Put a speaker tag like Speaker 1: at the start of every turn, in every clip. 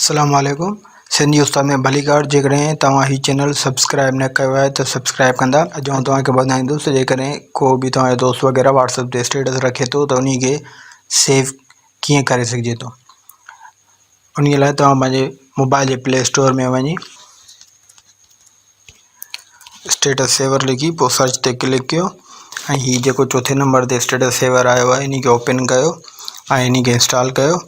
Speaker 1: अस्सलामुअलैकुम सिंधी उस्ताद में भलीकार जेकॾहिं तव्हां ही चैनल सब्सक्राइब न कयो आहे त सब्सक्राइब कंदा। अॼु आउं तव्हांखे ॿुधाईंदुसि जेकॾहिं को बि तव्हांजो दोस्त वग़ैरह व्हाट्सएप ते स्टेटस रखे थो त उन खे सेव कीअं करे सघिजे थो। उन लाइ तव्हां पंहिंजे मोबाइल जे प्ले स्टोर में वञी स्टेटस सेवर लिखी पोइ सर्च ते क्लिक कयो ऐं हीउ जेको चौथे नंबर ते स्टेटस सेवर आयो आहे इन खे ओपन कयो ऐं इन खे इंस्टॉल कयो।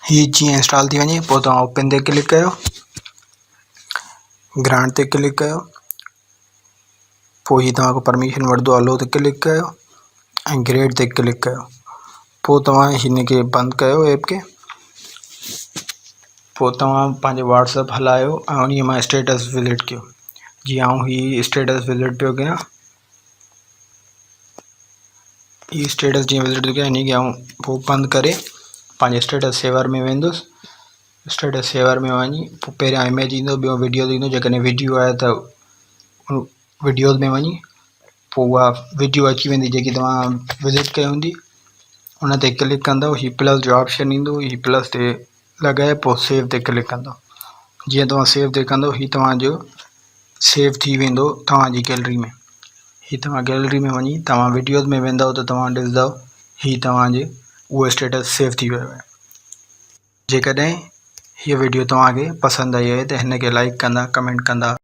Speaker 1: ही जीअं इंस्टॉल थी वञे पोइ तव्हां ओपन ते क्लिक कयो, ग्रांट ते क्लिक कयो, पोइ ही तव्हांखे परमिशन वठंदो अलो ते क्लिक कयो ऐं ग्रेड ते क्लिक कयो। पोइ तव्हां हिन खे बंदि कयो ऐप खे। पोइ तव्हां पंहिंजो व्हाट्सएप हलायो ऐं उन मां स्टेटस विज़िट कयो। जीअं आउं ही स्टेटस विज़िट पियो कयां, ही स्टेटस जीअं विज़िट पियो कयां इन खे आउं पोइ बंदि करे पंहिंजे स्टेटस सेवर में वेंदुसि। स्टेटस सेवर में वञी पोइ पहिरियां इमेज ईंदो, ॿियो वीडियो ईंदो। जेकॾहिं वीडियो आहे त वीडियोज़ में वञी पोइ उहा वीडियो अची वेंदी जेकी तव्हां विज़िट कई हूंदी। उन ते क्लिक कंदव, ही प्लस जो ऑप्शन ईंदो, ही प्लस ते लॻाए पोइ सेव ते क्लिक कंदव। जीअं तव्हां सेव ते कंदव ही तव्हांजो सेव थी वेंदो तव्हांजी गैलरी में। ही तव्हां गैलरी में वञी तव्हां वीडियोज़ में वेंदव त तव्हां ॾिसंदव ही तव्हांजे उहो स्टेटस सेव थी वियो आहे। जेकॾहिं हीअ वीडियो तव्हांखे पसंदि आई आहे त हिन खे लाइक कंदा, कमेंट कंदा,